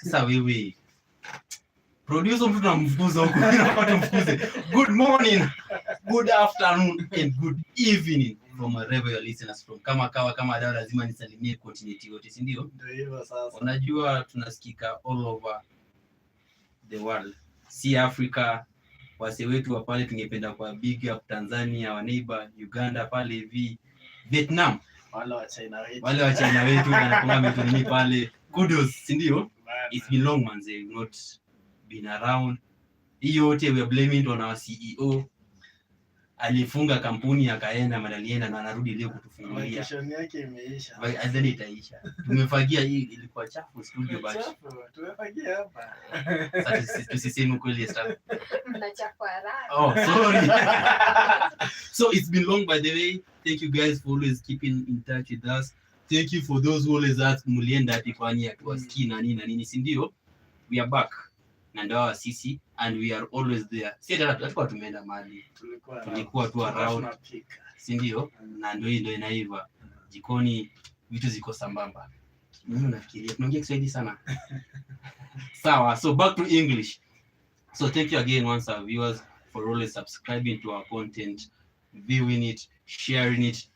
Sasa wewe producer mtu tunamfukuza huko tunapata mfukuze. Good morning, good afternoon and good evening from wherever your listeners from. Kama dawa lazima nisalimie continuity yote, si ndio? Ndio hivyo sasa. Unajua tunasikika all over the world. Si Africa, wase wetu wa pale tungependa kwa big up Tanzania, wa neighbor Uganda pale hivi, Vietnam, wale wa China wetu wanakonga metonini pale. Kudos, si ndio? It's been long man, they not been around. Hiyo yote we are blaming on our CEO. Alifunga kampuni akaenda madalienda na anarudi leo kutufungulia. Vacation yake imeisha. Azeni itaisha. Tumefagia hii ilikuwa chafu studio bash. Tumefagia hapa. Sasa tusiseme kweli stuff. Mnachafua haraka. Oh, sorry. So it's been long by the way. Thank you guys for always keeping in touch with us. Thank you for those who always ask mulienda ati atuwasikie na nini, si ndio? We are back. Na ndio sisi and we are always there. Si hata tumeenda mahali. Tulikuwa tu around. Si ndio? Na ndio inaiva. Jikoni vitu ziko sambamba. Mimi nafikiria tunaongea Kiswahili sana. Sawa, so back to English. So thank you again once our viewers for always subscribing to our content, viewing it, sharing it.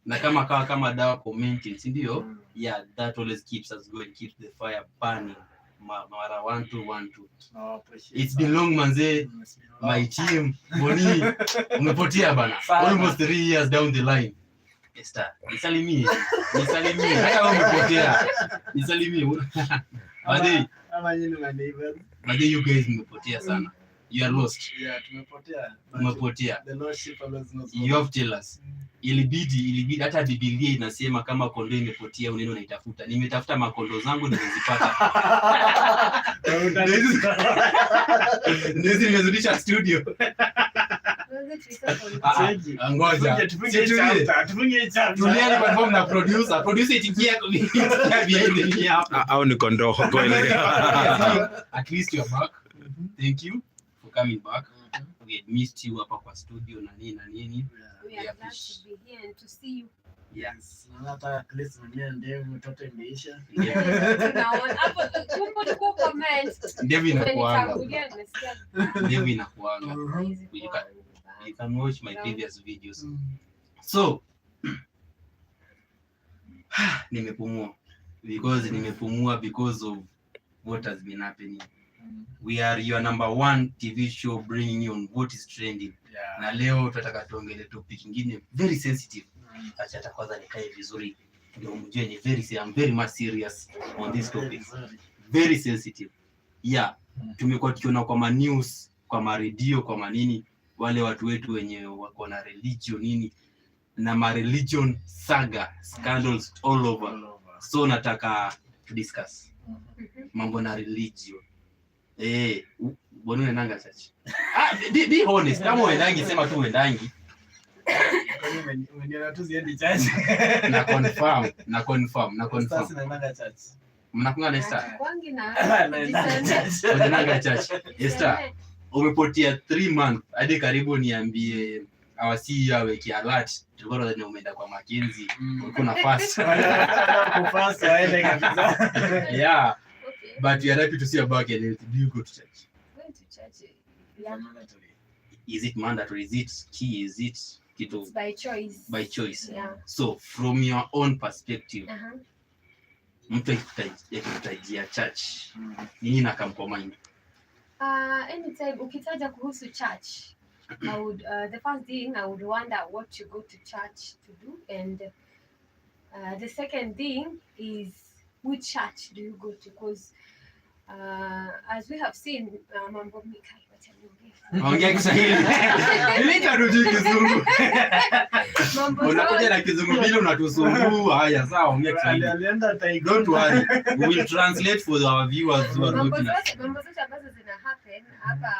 Na kama dawa commenting, si ndio? Yeah, that always keeps us going, keeps the fire burning. Mara 1 2 1 2. It's been long manze. My team Boni umepotea bana. Almost 3 years down the line. Esther, nisalimie. Hata wewe umepotea. Nisalimie. Ama nyinyi na neighbors. You guys umepotea sana. You are lost. Yeah, Umepotea. The Lord ship always knows. You have tell us. Ilibidi hata Biblia inasema kama kondoo imepotea uneno naitafuta. Nimetafuta makondo zangu nimezipata. Ndio nimezidisha studio. Ngoja. Tufunge chapter. Tulia ni perform na producer. Producer itikia behind the hapa. Au ni kondoo kweli. At least you are back. Thank you for coming back. We had missed you hapa kwa studio na nini. We are glad to be here and to see you. Yes. Na hata at least ndio mtoto imeisha. Tunaona hapo tuko comment. Ndio inakuanga. You can watch my previous videos. So nimepumua because of what has been happening. We are your number 1 TV show bringing you on what is trending. Yeah. Na leo tutataka tuongele topic nyingine very sensitive. Acha kwanza nikae vizuri. Ndio mjue ni I'm very much serious on this topic. Very sensitive. Yeah. Tumekuwa tukiona kwa news, kwa radio, kwa manini wale watu wetu wenye wako na religion nini na religion saga scandals all over. So nataka to discuss mambo na religion. Mbona unaenda church? Be honest, kama unaendangi sema tu unaendangi. Mwenye tu ziende church. Na confirm. Sasa naenda church. Mnakunga na Esther? Kwangi na Unaenda church. Esther, umepotea 3 months. Hadi karibu niambie awasi aweke alert. Tulikuwa tunadhani umeenda kwa Mackenzie. Ulikuwa na fast. Kufast aende kabisa. Yeah. But you are happy to see you back and do you go to church? Going to church. Yeah. Is it mandatory? Is it key? Is it kito? It's by choice. By choice. Yeah. So from your own perspective, mtu akitajia church, nini nakam kwa mind? Anytime ukitaja kuhusu church, I would the first thing I would wonder what you go to church to do, and the second thing is which church do you go to? Because as we have seen, mambo mikai Ongea Kiswahili. Nilita rudi Kizungu. Unakuja na Kizungu bila unatusumbua. Haya sawa, ongea Kiswahili. Don't worry. We will translate for our viewers who are looking at. Mambo zote ambazo zina happen hapa.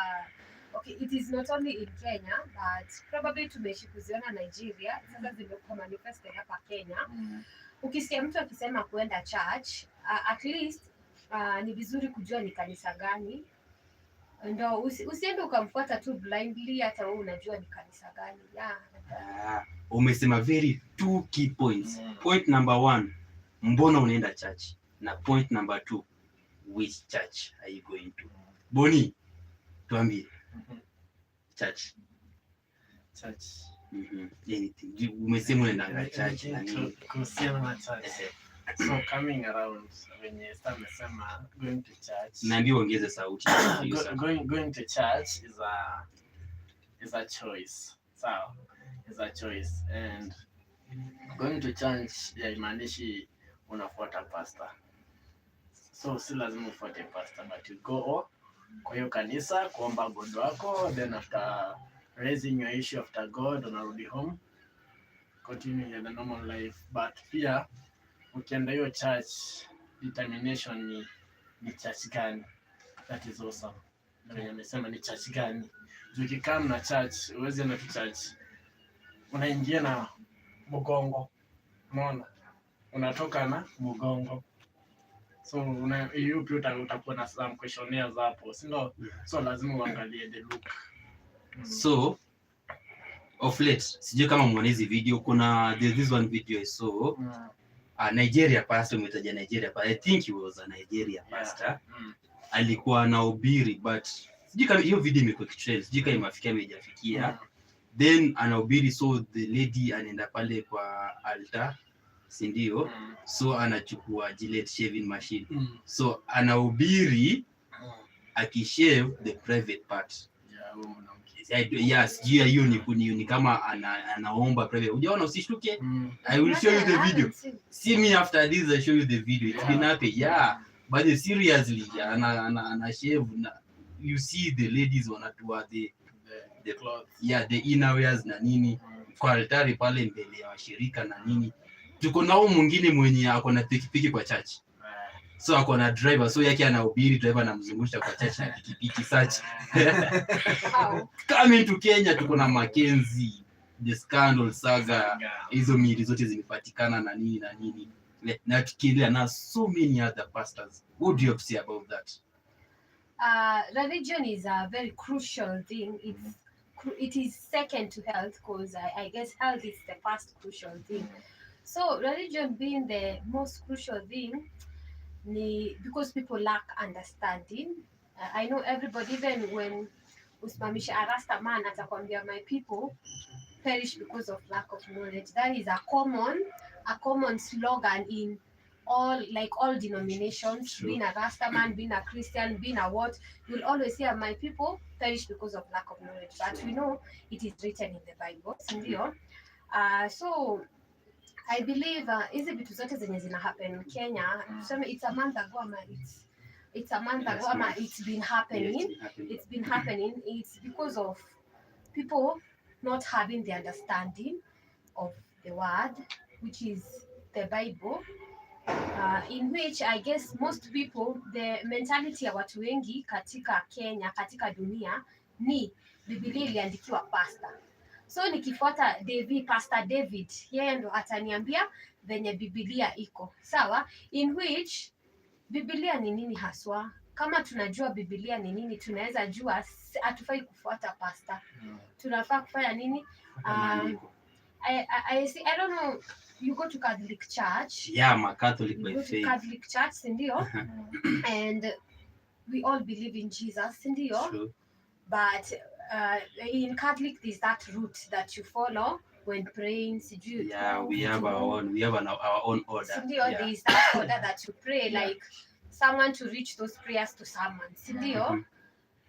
Okay, it is not only in Kenya, but probably tumeishi kuziona Nigeria. Sasa zimekuwa manifest hapa Kenya. Ukisikia mtu akisema kuenda church, at least ni vizuri kujua ni kanisa gani. Ndio usiende ukamfuata tu blindly, hata wewe unajua ni kanisa gani. Yeah. Umesema very 2 key points. Point number 1, mbona unaenda church? Na point number 2, which church are you going to? Boni, tuambie. Church. Anything. Umesema unaenda church na nini? Kuhusiana na church. So coming around when you start amesema going to church. Naambia ongeze sauti. Going to church is a choice. So is a choice, and going to church haimaanishi unafuata pastor. So si lazima ufuate pastor, but you go kwa hiyo kanisa kuomba God wako, then after raising your issue after God unarudi home, continue the normal life. But pia ukienda hiyo church, determination ni church gani. That is awesome. Ndio nimesema ni church gani. Ukikam na church, uweze na church unaingia na mgongo, unaona, unatoka na mgongo. So hiyo pia utakuwa na some questionnaires hapo, si ndio? So lazima uangalie the look. So of late, sijui kama muone hizi video, kuna this one video I saw Nigeria pastor, umetaja Nigeria pastor. I think he was a Nigeria pastor. Alikuwa anahubiri, but sijui kama hiyo video imekuwa kitrend, sijui kama imefikia haijafikia. Then anahubiri, so the lady anaenda pale kwa altar, si ndio? So anachukua Gillette shaving machine. So anahubiri akishave the private part. Yes, hiyo ni kama anaomba private. Unaona, usishtuke. I will show you the video. See me after this, I show you the video. It's been happy. Yeah. But seriously, ana shave, you see the ladies wanatua the clothes. Yeah, the innerwears na nini. Kwa altari pale mbele ya washirika na nini. Tuko nao mwingine mwenye ako na pikipiki kwa church. So ako na driver, so yake anahubiri, driver anamzungusha kwa church na pikipiki search. Coming to Kenya tuko na Mackenzie, the scandal saga, hizo mili zote zimepatikana na nini. Na tukiendelea na so many other pastors. What do you have to say about that? Religion is a very crucial thing. It is second to health, because I guess health is the first crucial thing. So religion being the most crucial thing, because people lack understanding. I know everybody, even when usimamisha a Rasta man atakwambia my people perish because of lack of knowledge. That is a common slogan in all denominations. True. Being a Rasta man, being a Christian, being a what, you'll always hear my people perish because of lack of knowledge. But we know it is written in the Bible. So I believe hizi vitu zote zenye zina happen Kenya, it's a month ago ama it's been happening. It's been happening. It's because of people not having the understanding of the word, which is the Bible, in which I guess most people, the mentality ya watu wengi katika Kenya, katika dunia, ni Biblia iliandikiwa pastor. So nikifuata Pastor David, yeye ndo ataniambia venye Biblia iko. Sawa? In which Biblia ni nini haswa? Kama tunajua Biblia ni nini, tunaweza jua hatufai kufuata pastor. Tunafaa kufanya nini? I don't know, you go to Catholic church. Yeah, I'm a Catholic by faith. Catholic church, ndio. And we all believe in Jesus, ndio. True. But in Catholic, there's that route that you follow when praying. Yeah, we have our own order. Sindio, there's that order that you pray, like someone to reach those prayers to someone. Sindio,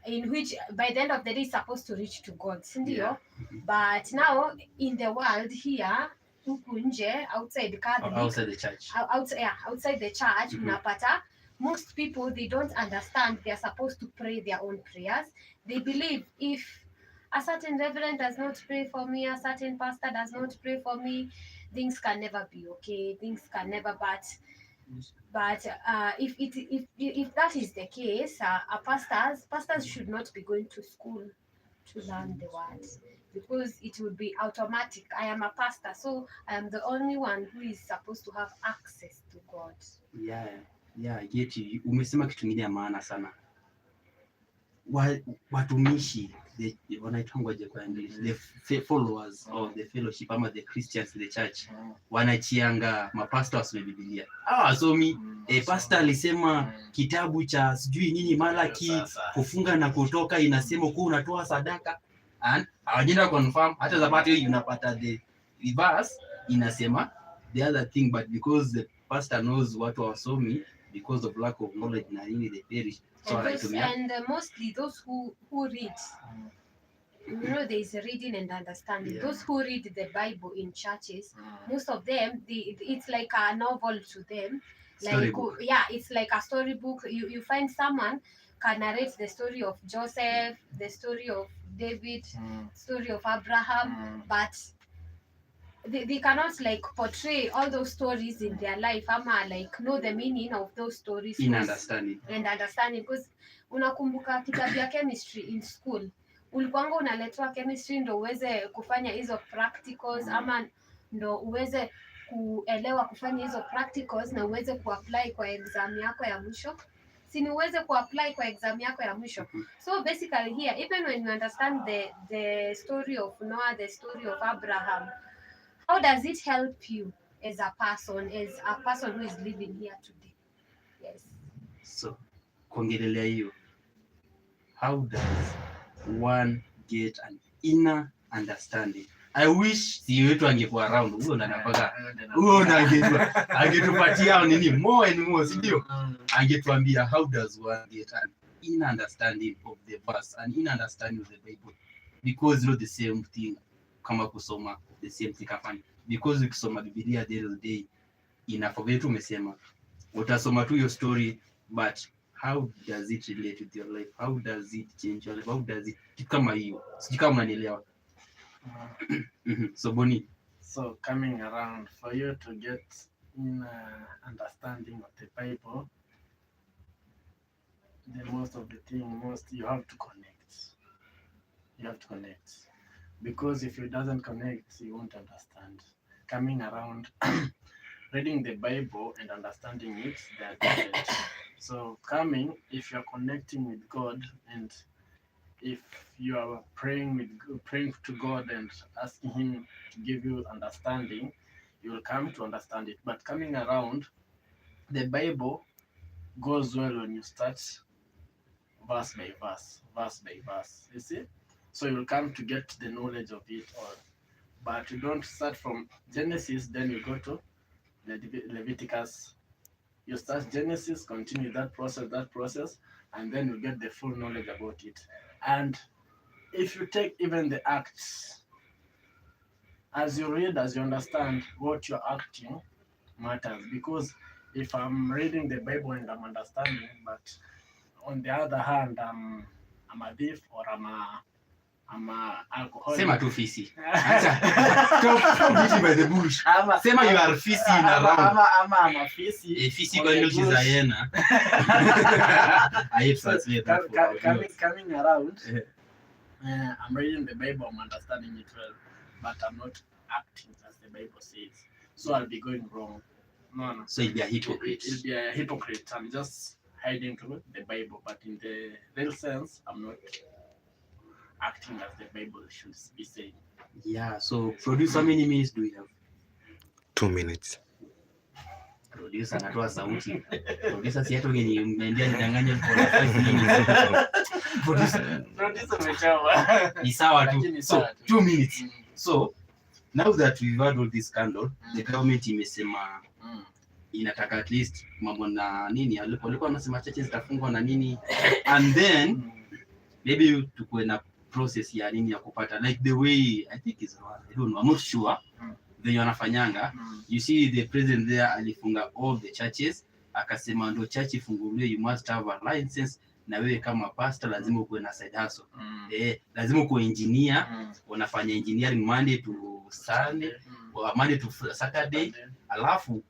in which by the end of the day, it's supposed to reach to God. Sindio, but now in the world here, huku nje, outside Catholic, outside the church, outside the church, unapata most people, they don't understand they're supposed to pray their own prayers. They believe if a certain reverend does not pray for me, a certain pastor does not pray for me, things can never be okay. Things can never. But if that is the case, pastors should not be going to school to learn the word, because it will be automatic. I am a pastor, so I am the only one who is supposed to have access to God. Yeah, I get you. Umesema kitu kingine ya maana sana. watumishi wanaitangwaje kwa English, the followers of the fellowship ama the Christians in the church wanachianga mapasta wasome Biblia. Wasomi pastor alisema kitabu cha sijui nini Malaki kufunga na kutoka inasema kuwa unatoa sadaka, and hawajenda confirm hata zapati hiyo unapata the verse inasema the other thing, but because the pastor knows what wasomi, because of lack of knowledge na nini they perish. So and mostly those who read, you know, there is reading and understanding. Those who read the Bible in churches, most of them, it's like a novel to them. Like it's like a storybook. You find someone can narrate the story of Joseph, the story of David, story of Abraham, but they cannot like portray all those stories in their life ama like know the meaning of those stories in understanding because unakumbuka kitabu ya chemistry in school, ulikuwanga unaletwa chemistry ndo uweze kufanya hizo practicals ama ndo uweze kuelewa kufanya hizo practicals na uweze kuapply kwa exam yako ya mwisho, si uweze kuapply kwa exam yako ya mwisho. So basically here, even when you understand the story of Noah, the story of Abraham, how does it help you as a person who is living here today? Yes. So, kuongelelea hiyo, how does one get an inner understanding? I wish CEO wetu angekuwa around. Huyo ndo anapaka. Huyo ndo angetupatia nini more and more, si ndio? Angetuambia how does one get an inner understanding of the verse, an inner understanding of the Bible, because the same thing kama kusoma the same thing hapana, because ukisoma Biblia at the end of the day inafovetu tu umesema utasoma tu your story, but how does it relate with your life? How does it change your life? How does it kama hiyo, sijui kama unanielewa. So Bonnie, so coming around for you to get in understanding of the Bible, the most you have to connect, because if you doesn't connect you won't understand. Coming around reading the Bible and understanding it, they are different. So if you are connecting with God and if you are praying to God and asking him to give you understanding, you will come to understand it. But coming around, the Bible goes well when you start verse by verse, you see? So you will come to get the knowledge of it all. But you don't start from Genesis, then you go to Leviticus. You start Genesis, continue that process, and then you get the full knowledge about it. And if you take even the Acts, as you read, as you understand what you're acting matters. Because if I'm reading the Bible and I'm understanding, but on the other hand, I'm a thief or I'm a alcoholic. Sema tu fisi. Stop beating by the bush. Sema you are fisi in around. I'm a fisi. Fisi kwa nchi za Yena. I translate that for coming around. I'm reading the Bible, I'm understanding it well, but I'm not acting as the Bible says. So I'll be going wrong. No. So you'll be a hypocrite. You'll be a hypocrite. I'm just hiding to the Bible, but in the real sense, I'm not acting as the Bible should be saying. Yeah, so producer, how many minutes do we have? 2 minutes. Producer anatoa sauti. Producer si hata ungeniambia nidanganye kwa 5 minutes. Producer umechawa. Ni sawa tu. So 2 minutes. So now that we've had all this scandal, the government imesema inataka at least mambo na nini walikuwa wanasema churches zitafungwa na nini, and then maybe tukue na process ya nini ya kupata like the way I think is I don't know, I'm not sure they wanafanyanga. You see the president there alifunga all the churches, akasema ndo church ifunguliwe you must have a license, na wewe kama pastor lazima uwe na side hustle. Lazima uwe engineer, unafanya engineering Monday to Sunday or Monday to Saturday, alafu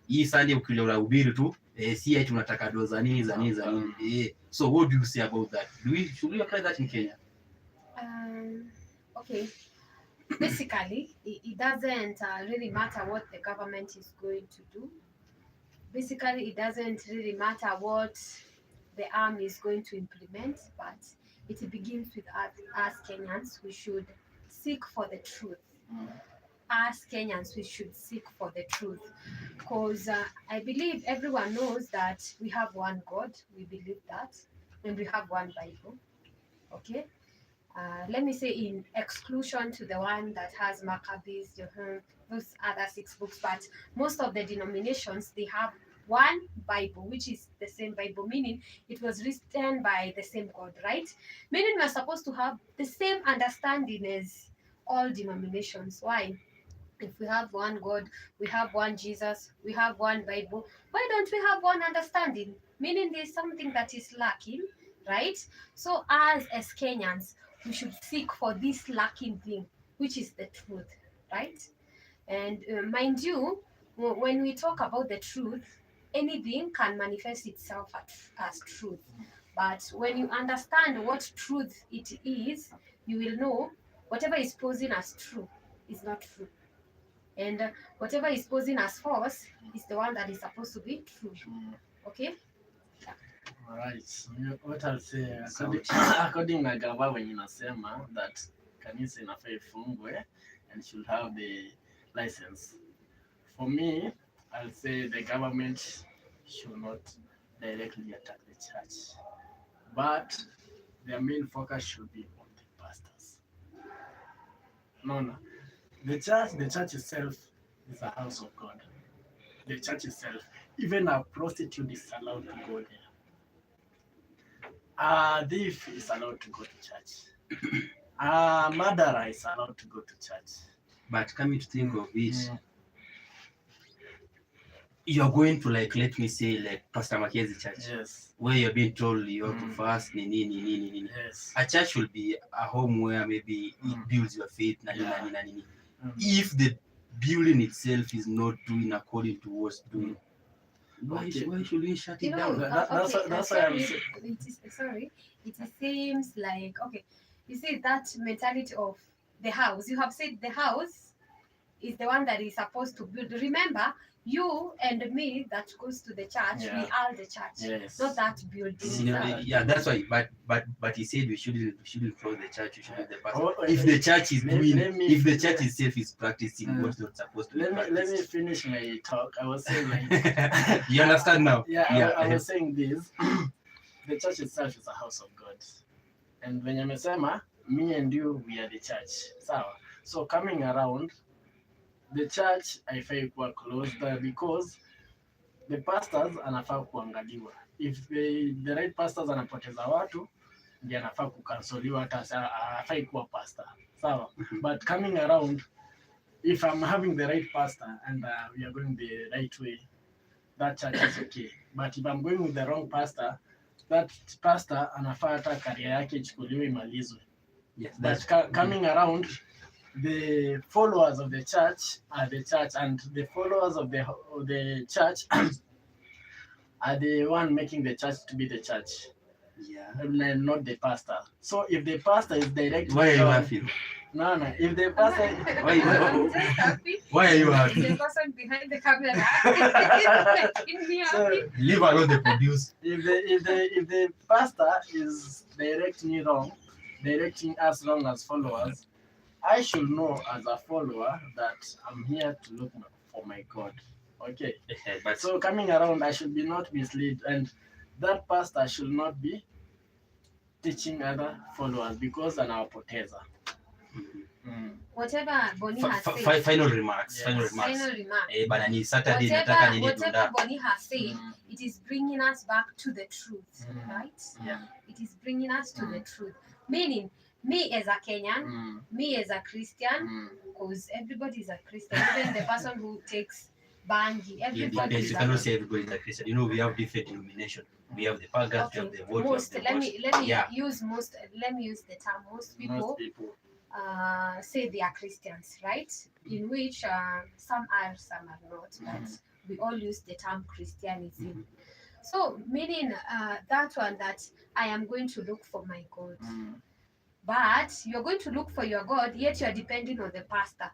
hii Sunday ukileta ubiri tu si eti tunataka doza nini za nini. So what do you say about that? Should we apply that in Kenya? Okay. Basically, it doesn't really matter what the government is going to do. Basically, it doesn't really matter what the army is going to implement, but it begins with us Kenyans. We should seek for the truth. As Kenyans, we should seek for the truth, because I believe everyone knows that we have one God. We believe that, and we have one Bible. Okay. Let me say in exclusion to the one that has Maccabees, those other 6 books, but most of the denominations, they have one Bible, which is the same Bible, meaning it was written by the same God, right? Meaning we're supposed to have the same understanding as all denominations. Why? If we have one God, we have one Jesus, we have one Bible, why don't we have one understanding? Meaning there's something that is lacking, right? So as Kenyans, we should seek for this lacking thing, which is the truth, right? And mind you, when we talk about the truth, anything can manifest itself as truth. But when you understand what truth it is, you will know whatever is posing as true is not true. And whatever is posing as false is the one that is supposed to be true. Okay? Alright. What I'll say, according na gava when inasema that kanisa inafaa ifungwe and should have the license. For me, I'll say the government should not directly attack the church, but their main focus should be on the pastors. No. The church itself is a house of God. The church itself, even a prostitute is allowed to go there. A thief is allowed to go to church. A murderer is allowed to go to church. But coming to think of it, you're going to, like, let me say, like Pastor Mackenzie's church, Yes. where you're being told you have to fast, Yes. A church should be a home where maybe it builds your faith, If the building itself is not doing according to what's doing, why should we shut it down? That's why I'm saying. It seems like, okay, you see that mentality of the house. You have said the house is the one that is supposed to build. Remember, you and me that goes to the church, we are the church, not that building. That's why. But he said we shouldn't close the church. We should have the pastor. If the church is if the church itself is practicing what's not supposed to be practiced. Let me finish my talk. I was saying, like, you understand now? I was saying this. The church itself is a house of God, and when nimesema, me and you, we are the church. So coming around, the church haifai kuwa closed because the pastors anafaa kuangaliwa. If the right pastors anapoteza watu, ndiye anafaa kukansoliwa, hata hafai kuwa pastor. But coming around, if I'm having the right pastor and we are going the right way, that church is okay. But if I'm going with the wrong pastor, that pastor anafaa hata career yake ichukuliwe imalizwe. Yes, but coming around, the followers of the church are the church, and the followers of the church are the one making the church to be the church. And not the pastor. So if the pastor is directly why are you laughing? No. If the pastor why are you happy? The person behind the camera. So, leave alone the produce. If the pastor is directing us wrong as followers, I should know as a follower that I'm here to look for my God. Okay. But so coming around, I should be not misled, and that pastor should not be teaching other followers because anawapoteza. Whatever Bonnie has said. Final remarks. Banani Saturday whatever Bonnie has said, it is bringing us back to the truth, right? Yeah. It is bringing us to the truth. Meaning, me as a Kenyan, me as a Christian, because everybody is a Christian, even the person who takes bangi, everybody is you cannot say everybody is a Christian. You know, we have different denominations. We have the pagans, we have the what, most. Let me use most. Let me use the term. Most people say they are Christians, right? In which some are, some are not. But we all use the term Christianity. So meaning that one, that I am going to look for my God. But you're going to look for your God, yet you're depending on the pastor.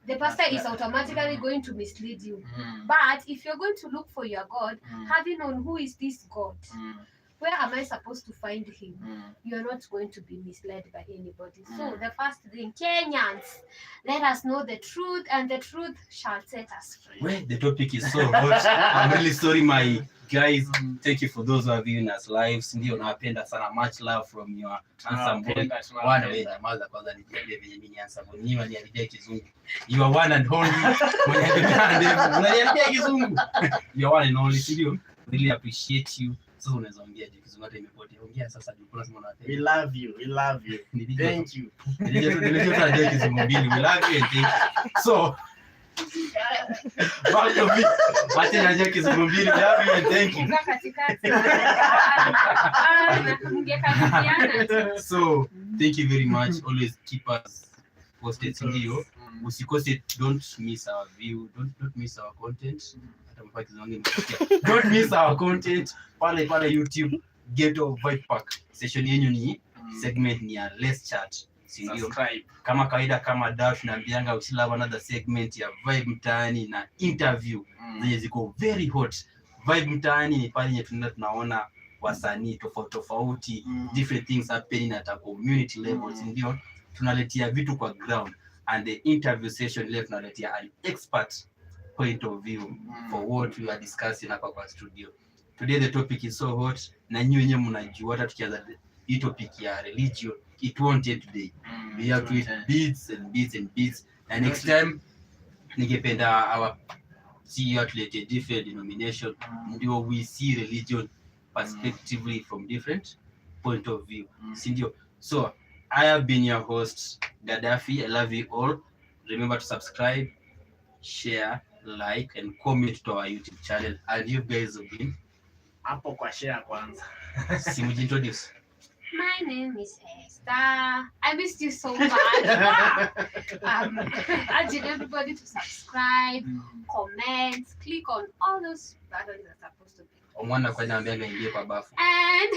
The pastor is automatically going to mislead you. But if you're going to look for your God, having known who is this God, where I supposed to find him? You're not going to be misled by anybody. So the first thing, Kenyans, let us know the truth, and the truth shall set us free. Well, the topic is so hot. I'm really sorry, my guys. Thank you for those who are viewing us live. Ndio nawapenda sana. Much love from your handsome boy. Wana wewe nyamaza kwanza nijiambie venye mimi handsome boy. Niwa niambie kizungu. You are one and only. Mwenye ndio unaniambia kizungu. You are one and only. Ndio. Really appreciate you. Sasa unaweza ongea je kizungu hata imepotea. Ongea sasa ndio kuna sema unataka. We love you. We love you. Thank you. Ndio tunajua kizungu mbili. We love you and thank you. So Wacha naje kizungumzili love you and thank you. So thank you very much. Always keep us posted. Ndio usikose, don't miss our view, don't miss our content. Don't miss our content pale YouTube. Ghetto Vibe Pack session yenyu ni segment ni ya Let's Chat. Ndio kama kawaida, kama dash naambianga we love another segment ya Vibe Mtaani na interview zenye ziko very hot. Vibe Mtaani ni pale tunaona wasanii tofauti, different things happening at a community levels. Ndio tunaletea vitu kwa ground, and the interview session leo tunaletea an expert point of view for what we are discussing hapa kwa studio. Today the topic is so hot, na nyinyi wenyewe mnajua hata tukianza hii topic ya religion it won't end today. We have to eat beats and beats and beats, and next time ningependa our CEO tulete different denomination ndio we see religion perspectively from different point of view. Sindio? So I have been your host Gaddafi. I love you all. Remember to subscribe, share, like and comment to our YouTube channel, and you guys have been hapo kwa share kwanza. Introduce. My name is Esther. I missed you so much. Urging everybody to subscribe, comment, click on all those buttons that are supposed to be. Omwana kwa naambianga ingie kwa bafu. And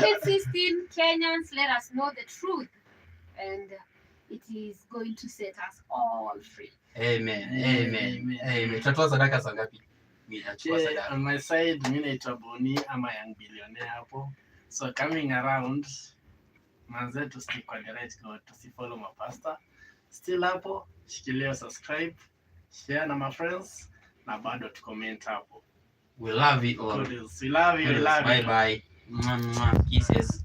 I'm 16 Kenyans, let us know the truth, and it is going to set us all free. Amen. Amen. Amen. Tutatoa sadaka saa ngapi? On my side, mimi naitwa Boni ama young billionaire hapo. So coming around, manze to stick on the right God, to see follow my pastor. Still hapo, shikilia subscribe, share na my friends, na bado to comment hapo. We love you all. We love you. Bye bye. Kisses.